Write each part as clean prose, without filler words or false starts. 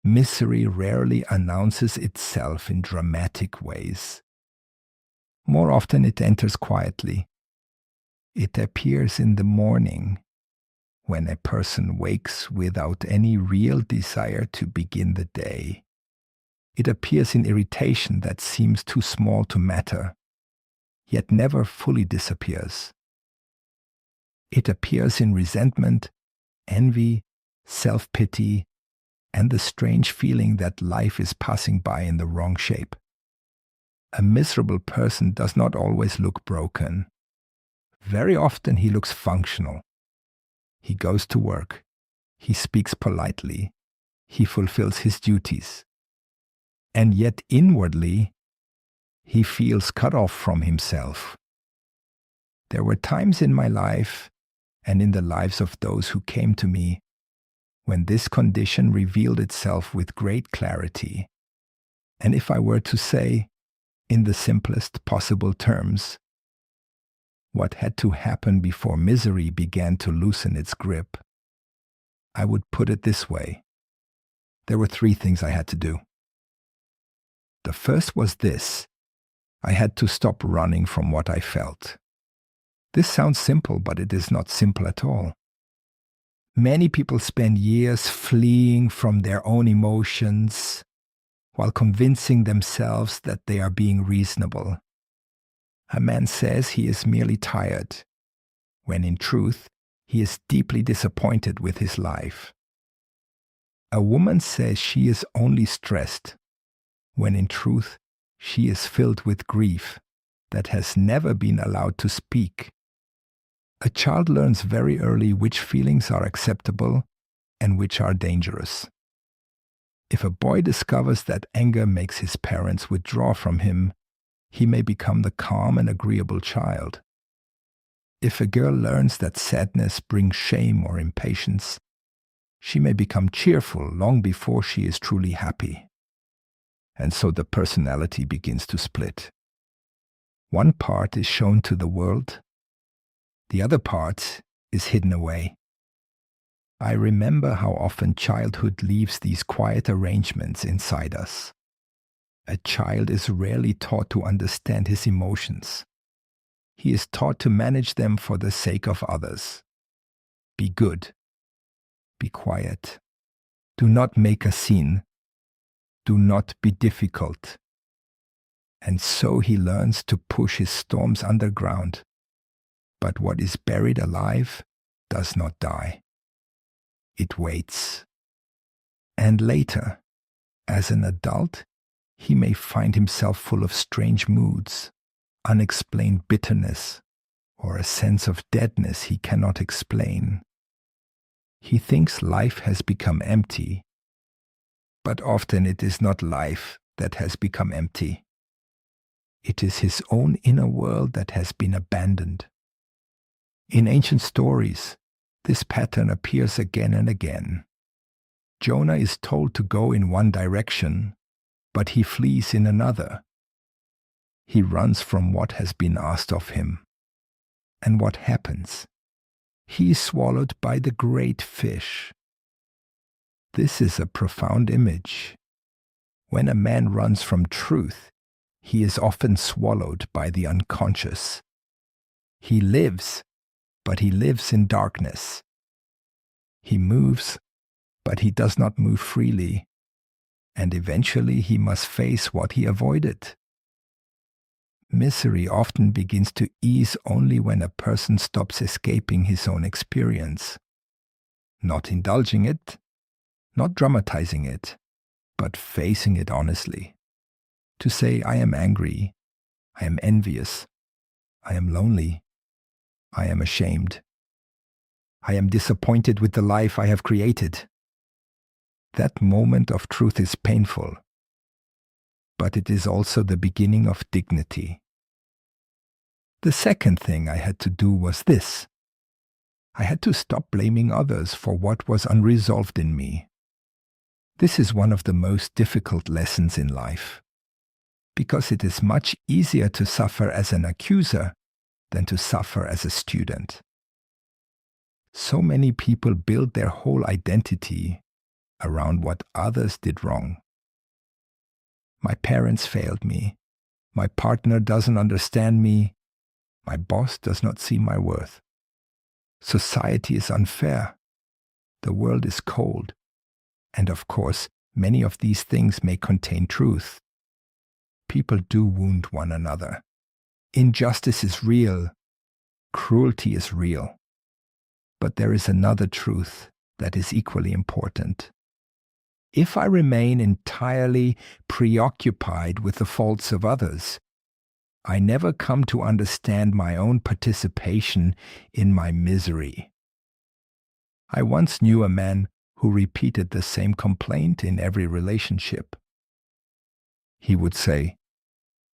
misery rarely announces itself in dramatic ways. More often it enters quietly. It appears in the morning, when a person wakes without any real desire to begin the day. It appears in irritation that seems too small to matter, yet never fully disappears. It appears in resentment, envy, self-pity, and the strange feeling that life is passing by in the wrong shape. A miserable person does not always look broken. Very often he looks functional. He goes to work. He speaks politely. He fulfills his duties. And yet inwardly, he feels cut off from himself. There were times in my life and in the lives of those who came to me when this condition revealed itself with great clarity. And if I were to say, in the simplest possible terms, what had to happen before misery began to loosen its grip, I would put it this way. There were 3 things I had to do. The first was this: I had to stop running from what I felt. This sounds simple, but it is not simple at all. Many people spend years fleeing from their own emotions while convincing themselves that they are being reasonable. A man says he is merely tired, when in truth he is deeply disappointed with his life. A woman says she is only stressed, when in truth she is filled with grief that has never been allowed to speak. A child learns very early which feelings are acceptable and which are dangerous. If a boy discovers that anger makes his parents withdraw from him, he may become the calm and agreeable child. If a girl learns that sadness brings shame or impatience, she may become cheerful long before she is truly happy. And so the personality begins to split. One part is shown to the world, the other part is hidden away. I remember how often childhood leaves these quiet arrangements inside us. A child is rarely taught to understand his emotions. He is taught to manage them for the sake of others. Be good. Be quiet. Do not make a scene. Do not be difficult. And so he learns to push his storms underground. But what is buried alive does not die. It waits. And later, as an adult, he may find himself full of strange moods, unexplained bitterness, or a sense of deadness he cannot explain. He thinks life has become empty, but often it is not life that has become empty. It is his own inner world that has been abandoned. In ancient stories, this pattern appears again and again. Jonah is told to go in one direction, but he flees in another. He runs from what has been asked of him. And what happens? He is swallowed by the great fish. This is a profound image. When a man runs from truth, he is often swallowed by the unconscious. He lives, but he lives in darkness. He moves, but he does not move freely, and eventually he must face what he avoided. Misery often begins to ease only when a person stops escaping his own experience, not indulging it, not dramatizing it, but facing it honestly. To say, I am angry, I am envious, I am lonely, I am ashamed. I am disappointed with the life I have created. That moment of truth is painful, but it is also the beginning of dignity. The second thing I had to do was this. I had to stop blaming others for what was unresolved in me. This is one of the most difficult lessons in life, because it is much easier to suffer as an accuser than to suffer as a student. So many people build their whole identity around what others did wrong. My parents failed me. My partner doesn't understand me. My boss does not see my worth. Society is unfair. The world is cold. And of course, many of these things may contain truth. People do wound one another. Injustice is real. Cruelty is real. But there is another truth that is equally important. If I remain entirely preoccupied with the faults of others, I never come to understand my own participation in my misery. I once knew a man who repeated the same complaint in every relationship. He would say,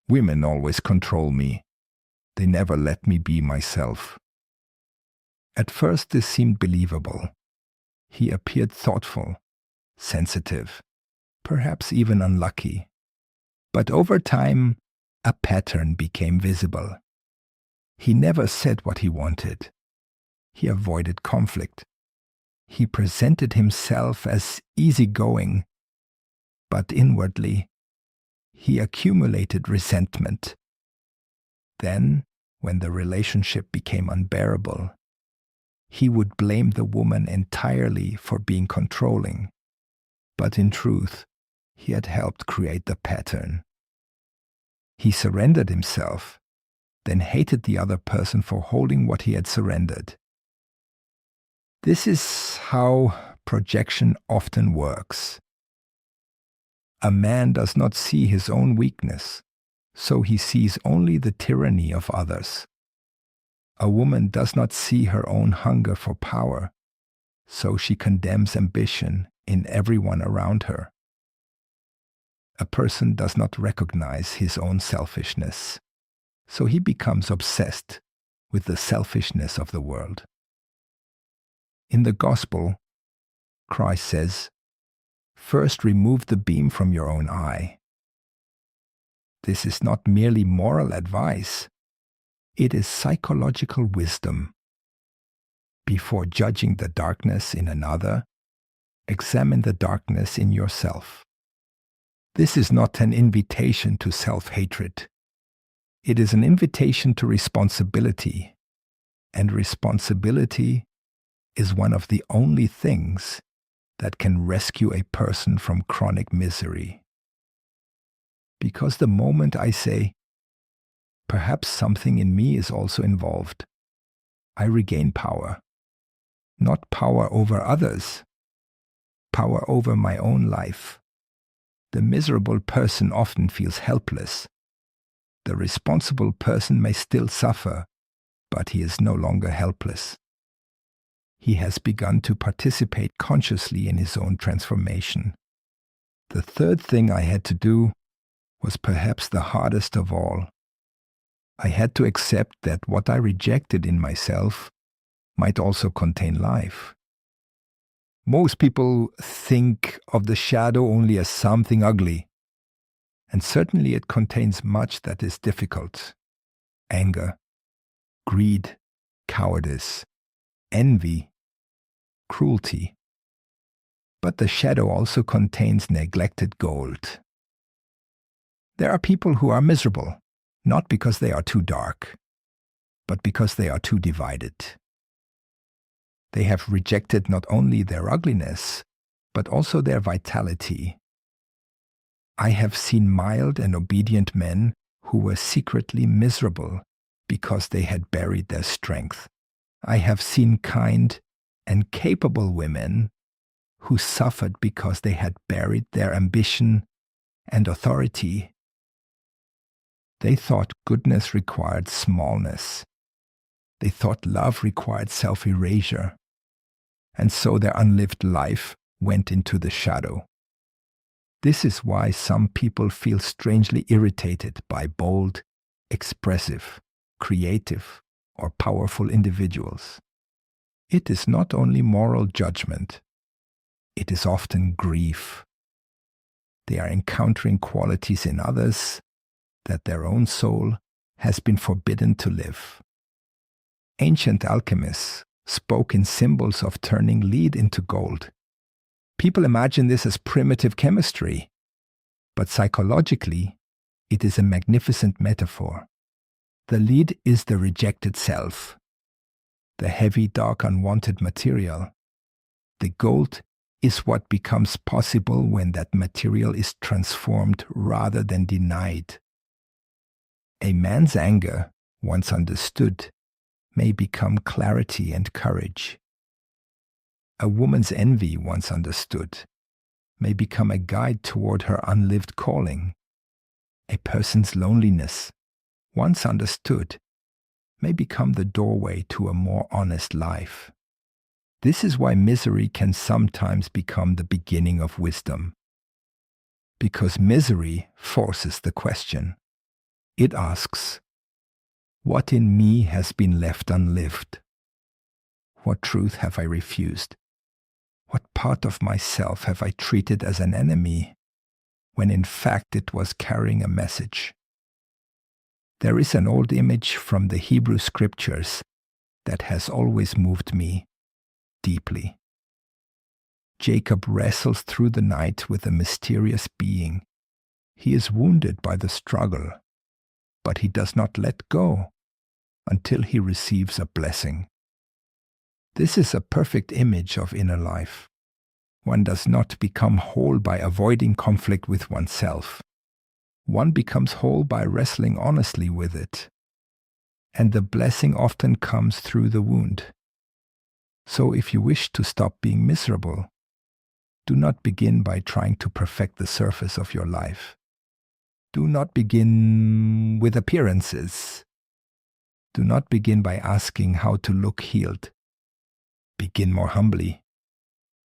"Women always control me. They never let me be myself." At first this seemed believable. He appeared thoughtful, sensitive, perhaps even unlucky. But over time, a pattern became visible. He never said what he wanted. He avoided conflict. He presented himself as easygoing, but inwardly, he accumulated resentment. Then, when the relationship became unbearable, he would blame the woman entirely for being controlling. But in truth, he had helped create the pattern. He surrendered himself, then hated the other person for holding what he had surrendered. This is how projection often works. A man does not see his own weakness, so he sees only the tyranny of others. A woman does not see her own hunger for power, so she condemns ambition in everyone around her. A person does not recognize his own selfishness, so he becomes obsessed with the selfishness of the world. In the Gospel, Christ says, "First remove the beam from your own eye." This is not merely moral advice. It is psychological wisdom. Before judging the darkness in another, examine the darkness in yourself. This is not an invitation to self-hatred. It is an invitation to responsibility, and responsibility is one of the only things that can rescue a person from chronic misery. Because the moment I say, perhaps something in me is also involved, I regain power. Not power over others, power over my own life. The miserable person often feels helpless. The responsible person may still suffer, but he is no longer helpless. He has begun to participate consciously in his own transformation. The third thing I had to do was perhaps the hardest of all. I had to accept that what I rejected in myself might also contain life. Most people think of the shadow only as something ugly, and certainly it contains much that is difficult: anger, greed, cowardice, envy, cruelty. But the shadow also contains neglected gold. There are people who are miserable, not because they are too dark, but because they are too divided. They have rejected not only their ugliness, but also their vitality. I have seen mild and obedient men who were secretly miserable because they had buried their strength. I have seen kind and capable women who suffered because they had buried their ambition and authority. They thought goodness required smallness. They thought love required self-erasure. And so their unlived life went into the shadow. This is why some people feel strangely irritated by bold, expressive, creative, or powerful individuals. It is not only moral judgment, it is often grief. They are encountering qualities in others that their own soul has been forbidden to live. Ancient alchemists spoke in symbols of turning lead into gold. People imagine this as primitive chemistry, but psychologically, it is a magnificent metaphor. The lead is the rejected self, the heavy, dark, unwanted material. The gold is what becomes possible when that material is transformed rather than denied. A man's anger, once understood, may become clarity and courage. A woman's envy, once understood, may become a guide toward her unlived calling. A person's loneliness, once understood, may become the doorway to a more honest life. This is why misery can sometimes become the beginning of wisdom. Because misery forces the question. It asks, what in me has been left unlived? What truth have I refused? What part of myself have I treated as an enemy, when in fact it was carrying a message? There is an old image from the Hebrew scriptures that has always moved me deeply. Jacob wrestles through the night with a mysterious being. He is wounded by the struggle, but he does not let go until he receives a blessing. This is a perfect image of inner life. One does not become whole by avoiding conflict with oneself. One becomes whole by wrestling honestly with it. And the blessing often comes through the wound. So if you wish to stop being miserable, do not begin by trying to perfect the surface of your life. Do not begin with appearances. Do not begin by asking how to look healed. Begin more humbly.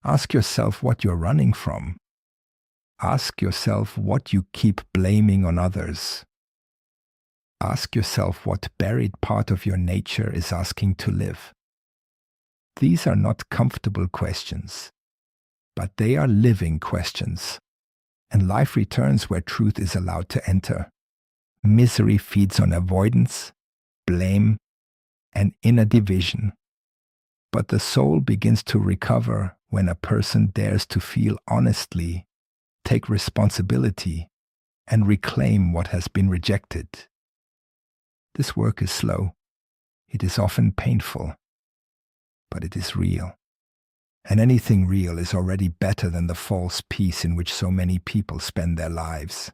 Ask yourself what you're running from. Ask yourself what you keep blaming on others. Ask yourself what buried part of your nature is asking to live. These are not comfortable questions, but they are living questions, and life returns where truth is allowed to enter. Misery feeds on avoidance, blame, and inner division. But the soul begins to recover when a person dares to feel honestly, take responsibility, and reclaim what has been rejected. This work is slow. It is often painful, but it is real. And anything real is already better than the false peace in which so many people spend their lives.